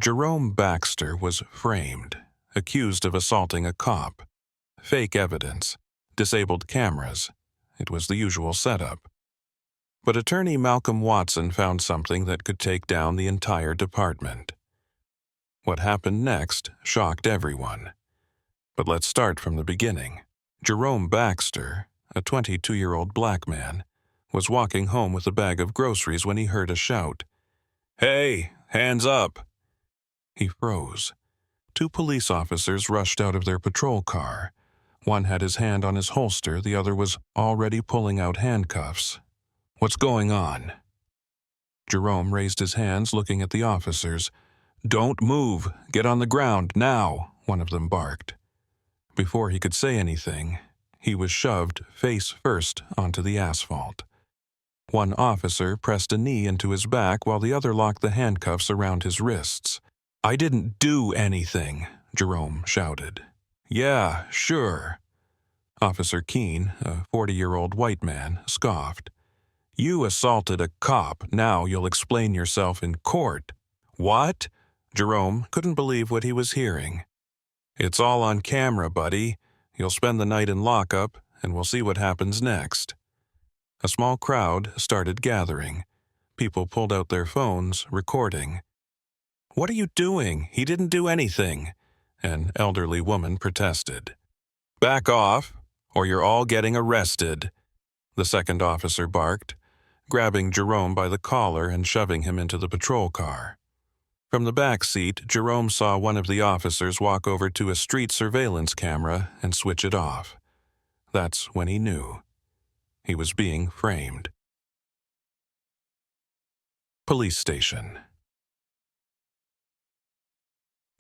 Jerome Baxter was framed, accused of assaulting a cop. Fake evidence, disabled cameras. It was the usual setup. But attorney Malcolm Watson found something that could take down the entire department. What happened next shocked everyone. But let's start from the beginning. Jerome Baxter, a 22-year-old black man, was walking home with a bag of groceries when he heard a shout. "Hey, hands up!" He froze. Two police officers rushed out of their patrol car. One had his hand on his holster, the other was already pulling out handcuffs. "What's going on?" Jerome raised his hands, looking at the officers. "Don't move! Get on the ground, now!" one of them barked. Before he could say anything, he was shoved face first onto the asphalt. One officer pressed a knee into his back while the other locked the handcuffs around his wrists. "I didn't do anything," Jerome shouted. "Yeah, sure." Officer Keene, a 40-year-old white man, scoffed. "You assaulted a cop. Now you'll explain yourself in court." "What?" Jerome couldn't believe what he was hearing. "It's all on camera, buddy. You'll spend the night in lockup, and we'll see what happens next." A small crowd started gathering. People pulled out their phones, recording. "What are you doing? He didn't do anything," an elderly woman protested. "Back off, or you're all getting arrested," the second officer barked, grabbing Jerome by the collar and shoving him into the patrol car. From the back seat, Jerome saw one of the officers walk over to a street surveillance camera and switch it off. That's when he knew. He was being framed. Police station.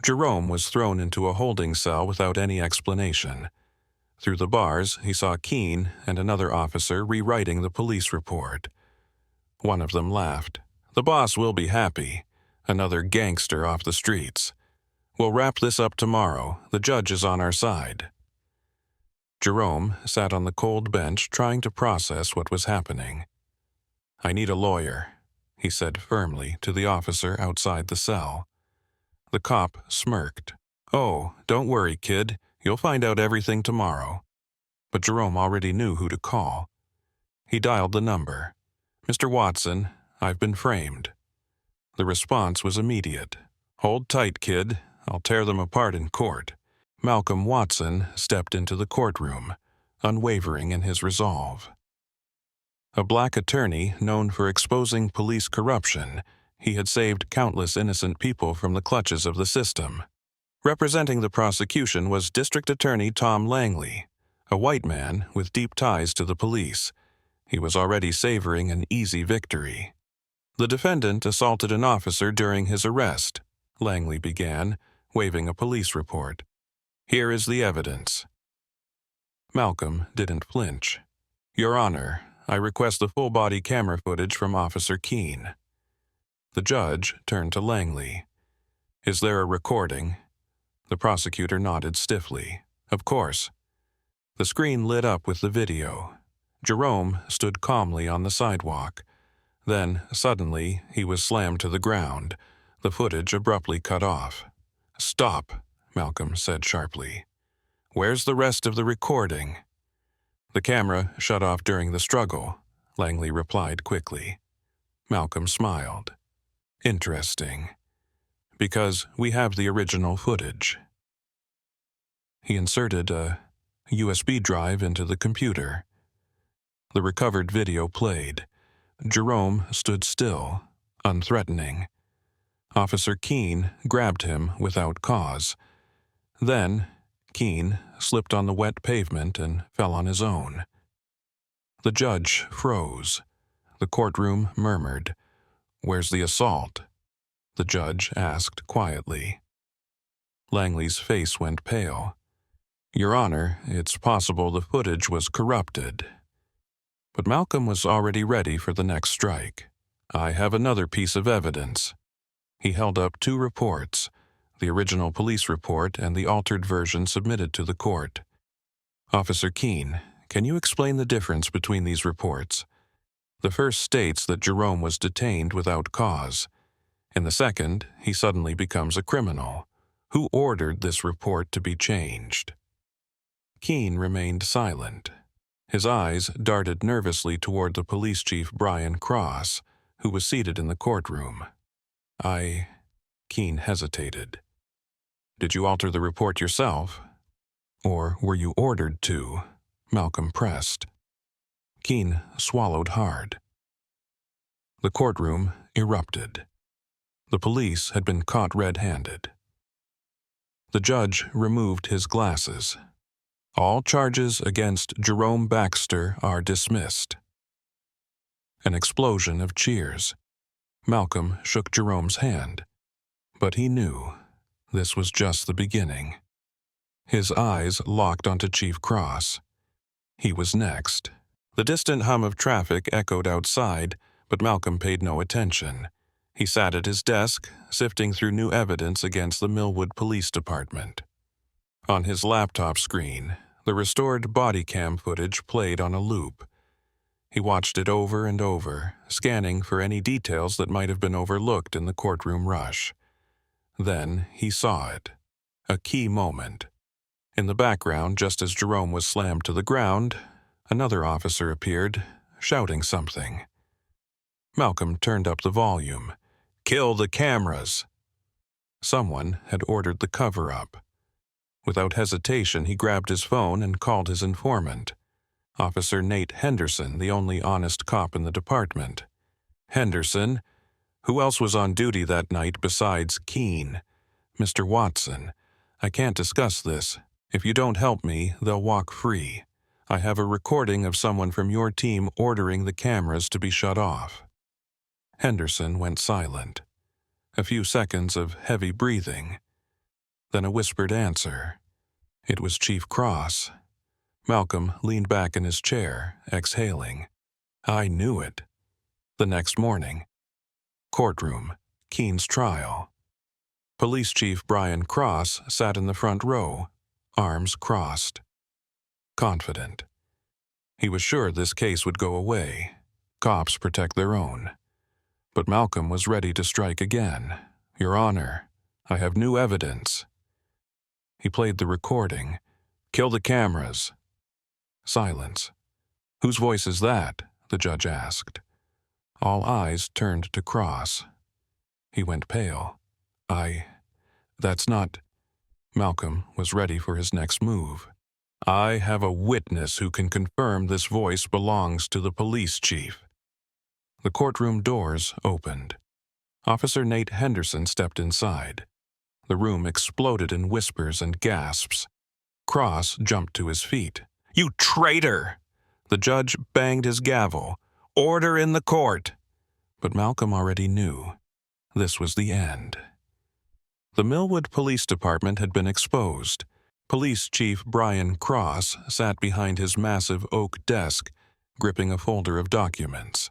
Jerome was thrown into a holding cell without any explanation. Through the bars, he saw Keene and another officer rewriting the police report. One of them laughed. "The boss will be happy. Another gangster off the streets. We'll wrap this up tomorrow. The judge is on our side." Jerome sat on the cold bench trying to process what was happening. "I need a lawyer," he said firmly to the officer outside the cell. The cop smirked. "Oh, don't worry, kid. You'll find out everything tomorrow." But Jerome already knew who to call. He dialed the number. "Mr. Watson, I've been framed." The response was immediate. "Hold tight, kid. I'll tear them apart in court." Malcolm Watson stepped into the courtroom, unwavering in his resolve. A black attorney known for exposing police corruption, he had saved countless innocent people from the clutches of the system. Representing the prosecution was District Attorney Tom Langley, a white man with deep ties to the police. He was already savoring an easy victory. "The defendant assaulted an officer during his arrest," Langley began, waving a police report. "Here is the evidence." Malcolm didn't flinch. "Your Honor, I request the full-body camera footage from Officer Keene." The judge turned to Langley. "Is there a recording?" The prosecutor nodded stiffly. "Of course." The screen lit up with the video. Jerome stood calmly on the sidewalk. Then, suddenly, he was slammed to the ground, the footage abruptly cut off. "Stop," Malcolm said sharply. "Where's the rest of the recording?" "The camera shut off during the struggle," Langley replied quickly. Malcolm smiled. "Interesting. Because we have the original footage." He inserted a USB drive into the computer. The recovered video played. Jerome stood still, unthreatening. Officer Keene grabbed him without cause. Then, Keene slipped on the wet pavement and fell on his own. The judge froze. The courtroom murmured. "Where's the assault?" the judge asked quietly. Langley's face went pale. "Your Honor, it's possible the footage was corrupted." But Malcolm was already ready for the next strike. "I have another piece of evidence." He held up two reports, the original police report and the altered version submitted to the court. "Officer Keene, can you explain the difference between these reports?" The first states that Jerome was detained without cause. In the second, he suddenly becomes a criminal. Who ordered this report to be changed? Keene remained silent. His eyes darted nervously toward the police chief Brian Cross, who was seated in the courtroom. Keene hesitated. Did you alter the report yourself? Or were you ordered to? Malcolm pressed. Keene swallowed hard. The courtroom erupted. The police had been caught red-handed. The judge removed his glasses. All charges against Jerome Baxter are dismissed. An explosion of cheers. Malcolm shook Jerome's hand, but he knew this was just the beginning. His eyes locked onto Chief Cross. He was next. The distant hum of traffic echoed outside, but Malcolm paid no attention. He sat at his desk, sifting through new evidence against the Millwood Police Department. On his laptop screen, the restored body cam footage played on a loop. He watched it over and over, scanning for any details that might have been overlooked in the courtroom rush. Then he saw it. A key moment. In the background, just as Jerome was slammed to the ground, another officer appeared, shouting something. Malcolm turned up the volume. "Kill the cameras!" Someone had ordered the cover-up. Without hesitation, he grabbed his phone and called his informant. Officer Nate Henderson, the only honest cop in the department. "Henderson? Who else was on duty that night besides Keene?" "Mr. Watson, I can't discuss this. If you don't help me, they'll walk free. I have a recording of someone from your team ordering the cameras to be shut off." Henderson went silent. A few seconds of heavy breathing. Then a whispered answer. It was Chief Cross. Malcolm leaned back in his chair, exhaling. "I knew it." The next morning. Courtroom. Keene's trial. Police Chief Brian Cross sat in the front row, arms crossed. Confident. He was sure this case would go away. Cops protect their own. But Malcolm was ready to strike again. "Your Honor, I have new evidence." He played the recording. "Kill the cameras." Silence. "Whose voice is that?" the judge asked. All eyes turned to Cross. He went pale. That's not—" Malcolm was ready for his next move. "I have a witness who can confirm this voice belongs to the police chief." The courtroom doors opened. Officer Nate Henderson stepped inside. The room exploded in whispers and gasps. Cross jumped to his feet. "You traitor!" The judge banged his gavel. "Order in the court!" But Malcolm already knew. This was the end. The Millwood Police Department had been exposed. Police Chief Brian Cross sat behind his massive oak desk, gripping a folder of documents.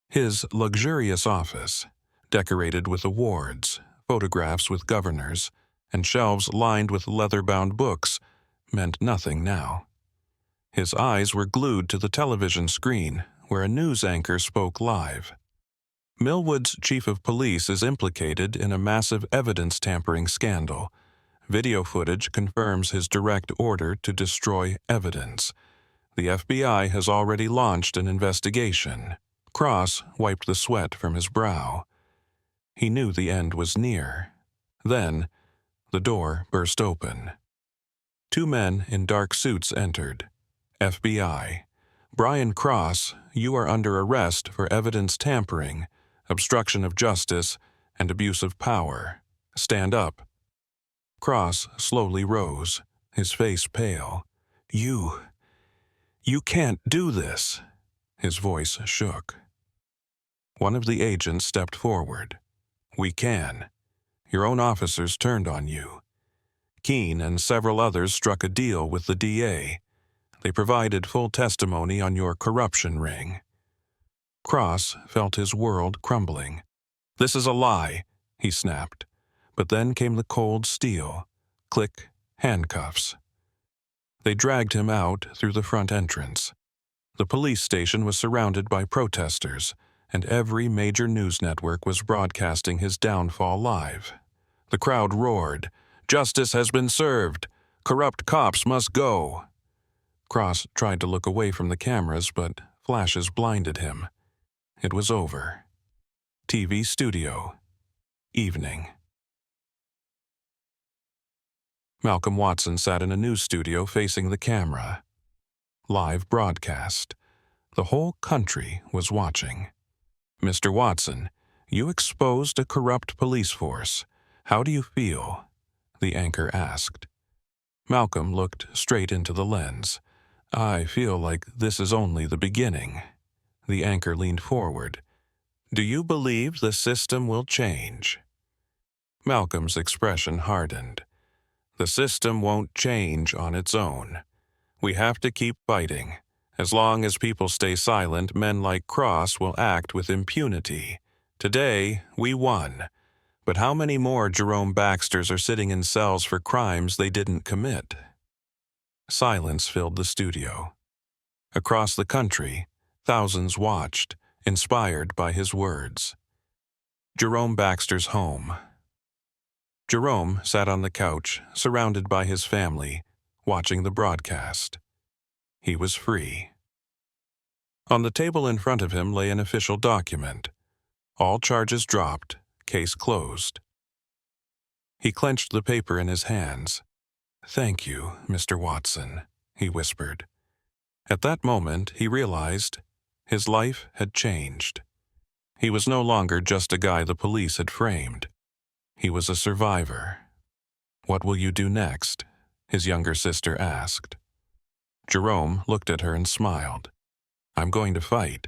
His luxurious office, decorated with awards, photographs with governors, and shelves lined with leather-bound books, meant nothing now. His eyes were glued to the television screen, where a news anchor spoke live. Millwood's chief of police is implicated in a massive evidence tampering scandal. Video footage confirms his direct order to destroy evidence. The FBI has already launched an investigation. Cross wiped the sweat from his brow. He knew the end was near. Then, the door burst open. Two men in dark suits entered. FBI. "Brian Cross, you are under arrest for evidence tampering, obstruction of justice, and abuse of power. Stand up." Cross slowly rose, his face pale. You can't do this." His voice shook. One of the agents stepped forward. "We can. Your own officers turned on you. Keene and several others struck a deal with the DA. They provided full testimony on your corruption ring." Cross felt his world crumbling. "This is a lie," he snapped. But then came the cold steel. Click, handcuffs. They dragged him out through the front entrance. The police station was surrounded by protesters. and every major news network was broadcasting his downfall live. The crowd roared, "Justice has been served! Corrupt cops must go!" Cross tried to look away from the cameras, but flashes blinded him. It was over. TV studio. Evening. Malcolm Watson sat in a news studio facing the camera. Live broadcast. The whole country was watching. "Mr. Watson, you exposed a corrupt police force. How do you feel?" the anchor asked. Malcolm looked straight into the lens. "I feel like this is only the beginning." The anchor leaned forward. "Do you believe the system will change?" Malcolm's expression hardened. "The system won't change on its own. We have to keep fighting. As long as people stay silent, men like Cross will act with impunity. Today, we won. But how many more Jerome Baxters are sitting in cells for crimes they didn't commit?" Silence filled the studio. Across the country, thousands watched, inspired by his words. Jerome Baxter's home. Jerome sat on the couch, surrounded by his family, watching the broadcast. He was free. On the table in front of him lay an official document. All charges dropped, case closed. He clenched the paper in his hands. "Thank you, Mr. Watson," he whispered. At that moment, he realized his life had changed. He was no longer just a guy the police had framed. He was a survivor. "What will you do next?" his younger sister asked. Jerome looked at her and smiled. "I'm going to fight."